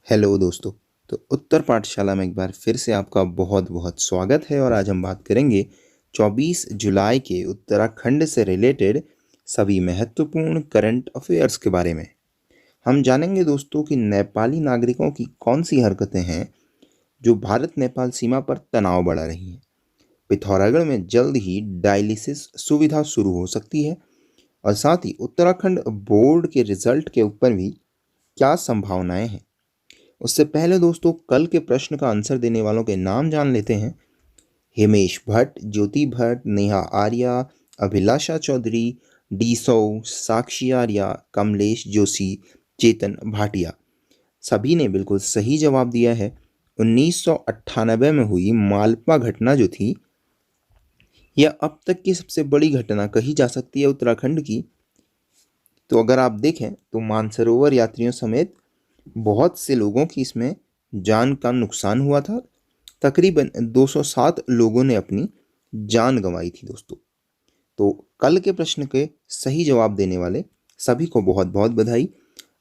Hello दोस्तों। तो उत्तर पाठशाला में एक बार फिर से आपका बहुत बहुत स्वागत है और आज हम बात करेंगे 24 जुलाई के उत्तराखंड से रिलेटेड सभी महत्वपूर्ण करंट अफेयर्स के बारे में। हम जानेंगे दोस्तों कि नेपाली नागरिकों की कौन सी हरकतें हैं जो भारत नेपाल सीमा पर तनाव बढ़ा रही हैं। पिथौरागढ़ में जल्द ही डायलिसिस सुविधा शुरू हो सकती है और साथ ही उत्तराखंड बोर्ड के रिजल्ट के ऊपर भी क्या संभावनाएं हैं। उससे पहले दोस्तों कल के प्रश्न का आंसर देने वालों के नाम जान लेते हैं। हिमेश भट्ट, ज्योति भट्ट, नेहा आर्या, अभिलाषा चौधरी, डीसौ, साक्षी आर्या, कमलेश जोशी, चेतन भाटिया। सभी ने बिल्कुल सही जवाब दिया है। 1998 में हुई मालपा घटना जो थी, यह अब तक की सबसे बड़ी घटना कही जा सकती है उत्तराखंड की। तो अगर आप देखें तो मानसरोवर यात्रियों समेत बहुत से लोगों की इसमें जान का नुकसान हुआ था। तकरीबन 207 लोगों ने अपनी जान गंवाई थी दोस्तों। तो कल के प्रश्न के सही जवाब देने वाले सभी को बहुत बहुत बधाई।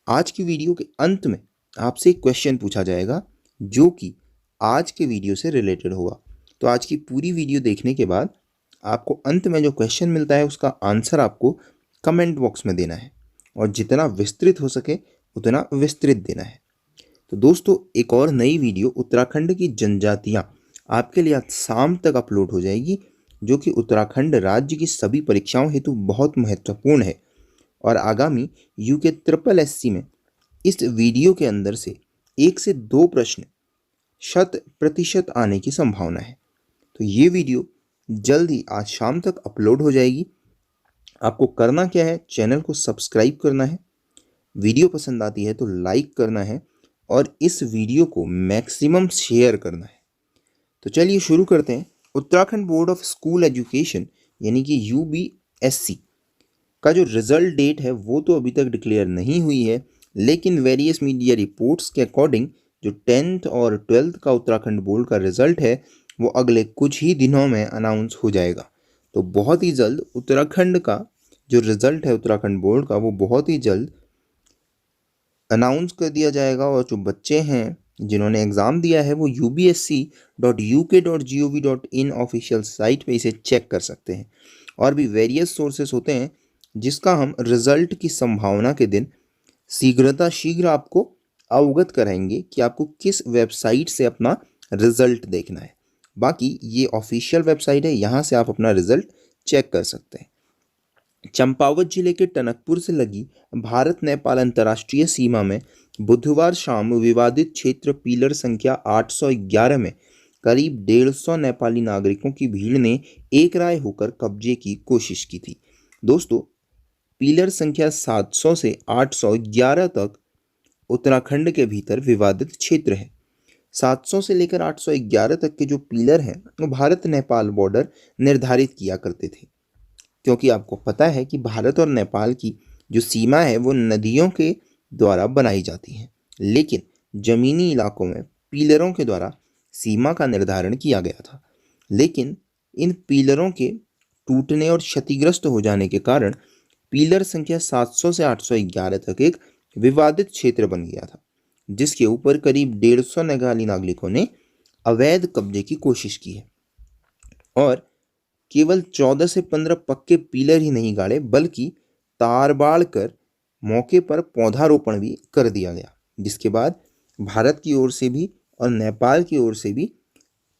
आज की वीडियो के अंत में आपसे एक क्वेश्चन पूछा जाएगा जो कि आज के वीडियो से रिलेटेड होगा। तो आज की पूरी वीडियो देखने के बाद आपको अंत में जो क्वेश्चन मिलता है उसका आंसर आपको कमेंट बॉक्स में देना है और जितना विस्तृत हो सके उतना विस्तृत देना है। तो दोस्तों एक और नई वीडियो उत्तराखंड की जनजातियां आपके लिए आज शाम तक अपलोड हो जाएगी, जो कि उत्तराखंड राज्य की सभी परीक्षाओं हेतु बहुत महत्वपूर्ण है और आगामी यूके ट्रिपल एससी में इस वीडियो के अंदर से 1 से 2 प्रश्न 100% आने की संभावना है। तो ये वीडियो जल्द ही आज शाम तक अपलोड हो जाएगी। आपको करना क्या है, चैनल को सब्सक्राइब करना है, वीडियो पसंद आती है तो लाइक करना है और इस वीडियो को मैक्सिमम शेयर करना है। तो चलिए शुरू करते हैं। Uttarakhand board of school education यानी कि यूबीएससी का जो रिजल्ट डेट है वो तो अभी तक डिक्लेयर नहीं हुई है, लेकिन वेरियस मीडिया रिपोर्ट्स के अकॉर्डिंग जो 10th और 12th का उत्तराखंड बोर्ड का रिजल्ट है वो अगले कुछ ही दिनों में अनाउंस हो जाएगा। तो बहुत ही जल्द उत्तराखंड का जो रिजल्ट है उत्तराखंड बोर्ड का वो बहुत ही जल्द अनाउंस कर दिया जाएगा और जो बच्चे हैं जिन्होंने एग्ज़ाम दिया है वो ubsc.uk.gov.in ऑफिशियल साइट पे इसे चेक कर सकते हैं। और भी वेरियस सोर्सेस होते हैं जिसका हम रिज़ल्ट की संभावना के दिन शीघ्र आपको अवगत कराएंगे कि आपको किस वेबसाइट से अपना रिज़ल्ट देखना है। बाकी ये ऑफिशियल वेबसाइट है, यहाँ से आप अपना रिज़ल्ट चेक कर सकते हैं। चंपावत जिले के टनकपुर से लगी भारत नेपाल अंतर्राष्ट्रीय सीमा में बुधवार शाम विवादित क्षेत्र पिलर संख्या 811 में करीब 150 नेपाली नागरिकों की भीड़ ने एक राय होकर कब्जे की कोशिश की थी। दोस्तों पिलर संख्या 700 से 811 तक उत्तराखंड के भीतर विवादित क्षेत्र है। 700 से लेकर 811 तक के जो पिलर हैं वो भारत नेपाल बॉर्डर निर्धारित किया करते थे, क्योंकि आपको पता है कि भारत और नेपाल की जो सीमा है वो नदियों के द्वारा बनाई जाती है, लेकिन ज़मीनी इलाकों में पिलरों के द्वारा सीमा का निर्धारण किया गया था। लेकिन इन पिलरों के टूटने और क्षतिग्रस्त हो जाने के कारण पिलर संख्या 700 से 811 तक एक विवादित क्षेत्र बन गया था, जिसके ऊपर करीब 150 नेपाली नागरिकों ने अवैध कब्जे की कोशिश की है और केवल 14 से 15 पक्के पिलर ही नहीं गाड़े बल्कि तार बाड़ कर मौके पर पौधारोपण भी कर दिया गया, जिसके बाद भारत की ओर से भी और नेपाल की ओर से भी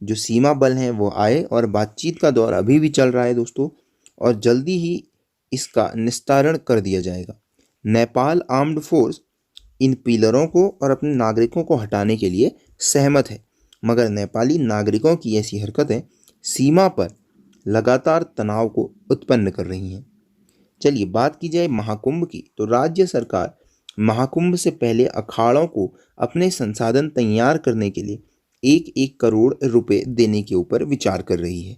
जो सीमा बल हैं वो आए और बातचीत का दौर अभी भी चल रहा है दोस्तों, और जल्दी ही इसका निस्तारण कर दिया जाएगा। नेपाल आर्म्ड फोर्स इन पिलरों को और अपने नागरिकों को हटाने के लिए सहमत है, मगर नेपाली नागरिकों की ऐसी हरकतें सीमा पर लगातार तनाव को उत्पन्न कर रही हैं। चलिए बात की जाए महाकुंभ की, तो राज्य सरकार महाकुंभ से पहले अखाड़ों को अपने संसाधन तैयार करने के लिए 1-1 करोड़ रुपए देने के ऊपर विचार कर रही है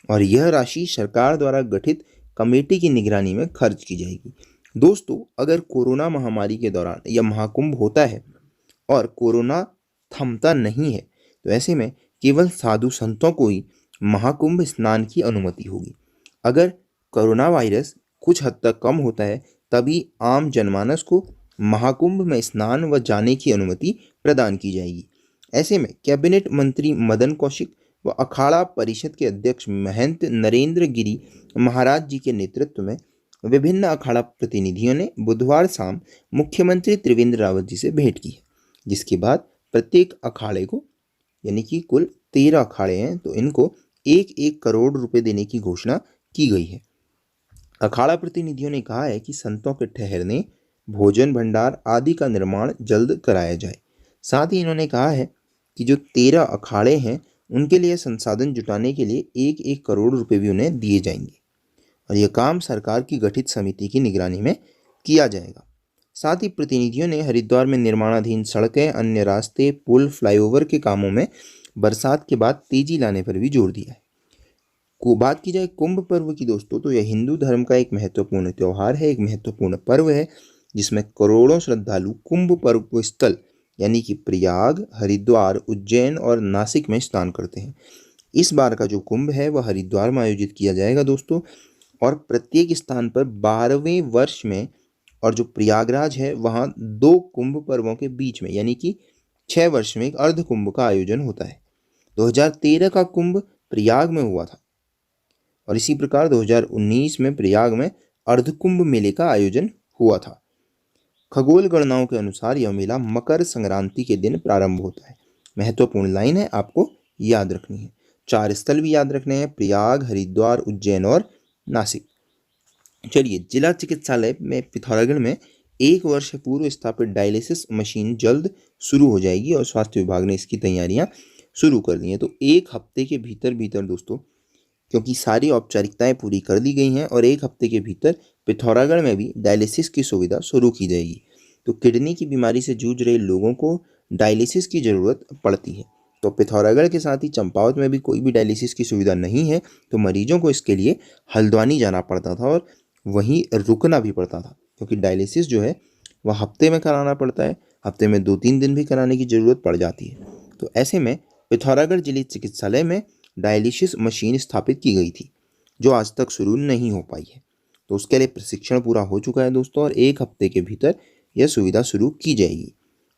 और यह राशि सरकार द्वारा गठित कमेटी की निगरानी में खर्च की जाएगी। दोस्तों अगर कोरोना महामारी के दौरान यह महाकुंभ होता है और कोरोना थमता नहीं है तो ऐसे में केवल साधु संतों को ही महाकुंभ स्नान की अनुमति होगी। अगर कोरोना वायरस कुछ हद तक कम होता है तभी आम जनमानस को महाकुंभ में स्नान व जाने की अनुमति प्रदान की जाएगी। ऐसे में कैबिनेट मंत्री मदन कौशिक व अखाड़ा परिषद के अध्यक्ष महंत नरेंद्र गिरी महाराज जी के नेतृत्व में विभिन्न अखाड़ा प्रतिनिधियों ने बुधवार शाम मुख्यमंत्री त्रिवेंद्र रावत जी से भेंट की, जिसके बाद प्रत्येक अखाड़े को, यानी कि कुल 13 अखाड़े हैं, तो इनको 1-1 करोड़ रुपए देने की घोषणा की गई है। अखाड़ा प्रतिनिधियों ने कहा है कि संतों के ठहरने, भोजन भंडार आदि का निर्माण जल्द कराया जाए। साथ ही इन्होंने कहा है कि जो 13 अखाड़े हैं उनके लिए संसाधन जुटाने के लिए 1-1 करोड़ रुपए भी उन्हें दिए जाएंगे और यह काम सरकार की गठित समिति की निगरानी में किया जाएगा। साथ ही प्रतिनिधियों ने हरिद्वार में निर्माणाधीन सड़कें, अन्य रास्ते, पुल, फ्लाईओवर के कामों में बरसात के बाद तेजी लाने पर भी जोर दिया है। बात की जाए कुंभ पर्व की दोस्तों, तो यह हिंदू धर्म का एक महत्वपूर्ण त्यौहार है, एक महत्वपूर्ण पर्व है जिसमें करोड़ों श्रद्धालु कुंभ पर्व स्थल यानी कि प्रयाग, हरिद्वार, उज्जैन और नासिक में स्नान करते हैं। इस बार का जो कुंभ है वह हरिद्वार में आयोजित किया जाएगा दोस्तों, और प्रत्येक स्थान पर 12वें वर्ष में, और जो प्रयागराज है वहाँ 2 कुंभ पर्वों के बीच में यानी कि 6 वर्ष में एक अर्ध कुंभ का आयोजन होता है। 2013 का कुंभ प्रयाग में हुआ था और इसी प्रकार 2019 में प्रयाग में अर्धकुंभ मेले का आयोजन हुआ था। खगोल गणनाओं के अनुसार यह मेला मकर संक्रांति के दिन प्रारंभ होता है। महत्वपूर्ण लाइन है, आपको याद रखनी है। 4 स्थल भी याद रखने हैं, प्रयाग, हरिद्वार, उज्जैन और नासिक। चलिए, जिला चिकित्सालय में पिथौरागढ़ में 1 वर्ष पूर्व स्थापित डायलिसिस मशीन जल्द शुरू हो जाएगी और स्वास्थ्य विभाग ने इसकी तैयारियां शुरू कर दी हैं। तो 1 हफ्ते के भीतर दोस्तों, क्योंकि सारी औपचारिकताएं पूरी कर दी गई हैं और 1 हफ्ते के भीतर पिथौरागढ़ में भी डायलिसिस की सुविधा शुरू की जाएगी। तो किडनी की बीमारी से जूझ रहे लोगों को डायलिसिस की ज़रूरत पड़ती है। तो पिथौरागढ़ के साथ ही चंपावत में भी कोई भी डायलिसिस की सुविधा नहीं है, तो मरीजों को इसके लिए हल्द्वानी जाना पड़ता था और वहीं रुकना भी पड़ता था, क्योंकि डायलिसिस जो है वह हफ्ते में कराना पड़ता है, हफ्ते में 2-3 दिन भी कराने की ज़रूरत पड़ जाती है। तो ऐसे में पिथौरागढ़ जिला चिकित्सालय में डायलिसिस मशीन स्थापित की गई थी, जो आज तक शुरू नहीं हो पाई है। तो उसके लिए प्रशिक्षण पूरा हो चुका है दोस्तों और 1 हफ्ते के भीतर यह सुविधा शुरू की जाएगी।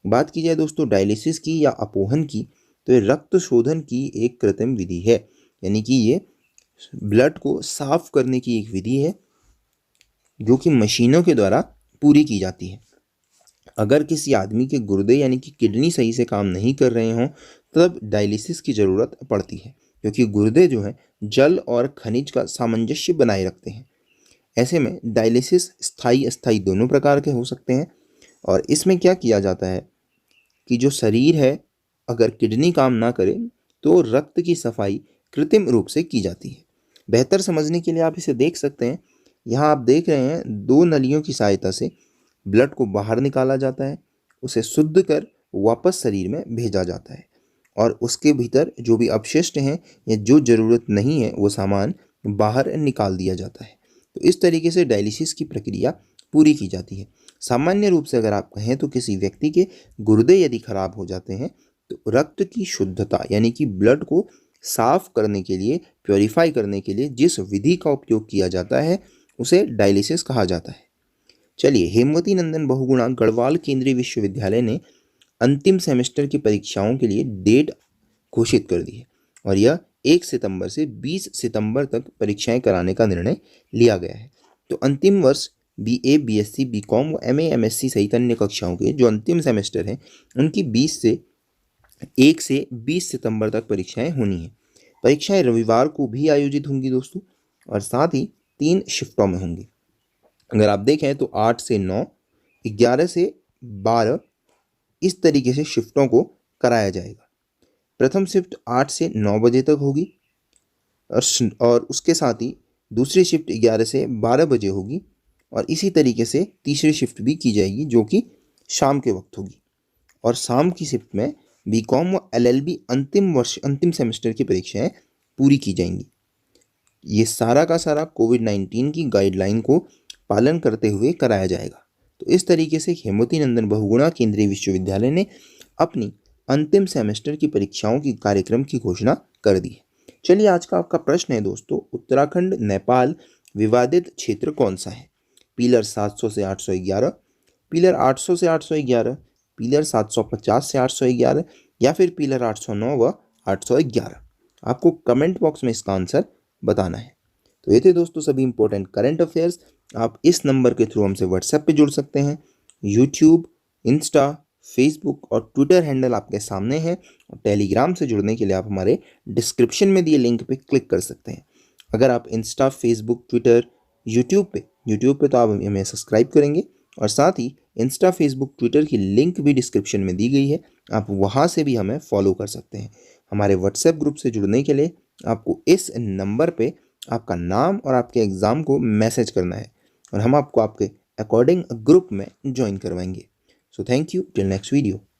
बात की जाए दोस्तों डायलिसिस की या अपोहन की, तो ये रक्त शोधन की एक कृत्रिम विधि है, यानी कि ये ब्लड को साफ करने की एक विधि है जो कि मशीनों के द्वारा पूरी की जाती है। अगर किसी आदमी के गुर्दे यानी कि किडनी सही से काम नहीं कर रहे हों तब डायलिसिस की ज़रूरत पड़ती है, क्योंकि गुर्दे जो हैं जल और खनिज का सामंजस्य बनाए रखते हैं। ऐसे में डायलिसिस स्थायी अस्थायी दोनों प्रकार के हो सकते हैं और इसमें क्या किया जाता है कि जो शरीर है, अगर किडनी काम ना करे तो रक्त की सफाई कृत्रिम रूप से की जाती है। बेहतर समझने के लिए आप इसे देख सकते हैं। यहाँ आप देख रहे हैं 2 नलियों की सहायता से ब्लड को बाहर निकाला जाता है, उसे शुद्ध कर वापस शरीर में भेजा जाता है और उसके भीतर जो भी अपशिष्ट हैं या जो ज़रूरत नहीं है वो सामान बाहर निकाल दिया जाता है। तो इस तरीके से डायलिसिस की प्रक्रिया पूरी की जाती है। सामान्य रूप से अगर आप कहें तो किसी व्यक्ति के गुर्दे यदि खराब हो जाते हैं तो रक्त की शुद्धता यानी कि ब्लड को साफ करने के लिए, प्योरीफाई करने के लिए जिस विधि का उपयोग किया जाता है उसे डायलिसिस कहा जाता है। चलिए, हेमवती नंदन बहुगुणा गढ़वाल केंद्रीय विश्वविद्यालय ने अंतिम सेमेस्टर की परीक्षाओं के लिए डेट घोषित कर दी है और यह 1 सितंबर से 20 सितंबर तक परीक्षाएं कराने का निर्णय लिया गया है। तो अंतिम वर्ष BA, BSc, BCom व MA, MSc सहित अन्य कक्षाओं के जो अंतिम सेमेस्टर हैं उनकी 1 से 20 सितंबर तक परीक्षाएं होनी हैं। परीक्षाएं रविवार को भी आयोजित होंगी दोस्तों और साथ ही 3 शिफ्टों में होंगी। अगर आप देखें तो 8 से 9, 11 से 12 इस तरीके से शिफ्टों को कराया जाएगा। प्रथम शिफ्ट 8 से 9 बजे तक होगी और उसके साथ ही दूसरी शिफ्ट 11 से 12 बजे होगी और इसी तरीके से तीसरी शिफ्ट भी की जाएगी जो कि शाम के वक्त होगी। और शाम की शिफ्ट में BCom व LLB अंतिम सेमेस्टर की परीक्षाएं पूरी की जाएंगी। ये सारा का सारा कोविड-19 की गाइडलाइन को पालन करते हुए कराया जाएगा। तो इस तरीके से हेमवती नंदन बहुगुणा केंद्रीय विश्वविद्यालय ने अपनी अंतिम सेमेस्टर की परीक्षाओं की कार्यक्रम की घोषणा कर दी है। चलिए, आज का आपका प्रश्न है दोस्तों, उत्तराखंड नेपाल विवादित क्षेत्र कौन सा है? पिलर 700 से 811, पिलर 800 से 811, पिलर 750 से 811 या फिर पिलर 809 व 811। आपको कमेंट बॉक्स में इसका आंसर बताना है। तो ये थे दोस्तों सभी इंपॉर्टेंट करंट अफेयर्स। आप इस नंबर के थ्रू हमसे व्हाट्सएप पे जुड़ सकते हैं। यूट्यूब, इंस्टा, फेसबुक और ट्विटर हैंडल आपके सामने है। और टेलीग्राम से जुड़ने के लिए आप हमारे डिस्क्रिप्शन में दिए लिंक पे क्लिक कर सकते हैं। अगर आप इंस्टा, फेसबुक, ट्विटर, यूट्यूब पे तो आप हमें सब्सक्राइब करेंगे और साथ ही इंस्टा, फेसबुक, ट्विटर की लिंक भी डिस्क्रिप्शन में दी गई है, आप वहाँ से भी हमें फॉलो कर सकते हैं। हमारे व्हाट्सएप ग्रुप से जुड़ने के लिए आपको इस नंबर पे आपका नाम और आपके एग्ज़ाम को मैसेज करना है और हम आपको आपके अकॉर्डिंग ग्रुप में ज्वाइन करवाएंगे। So thank you, till next video.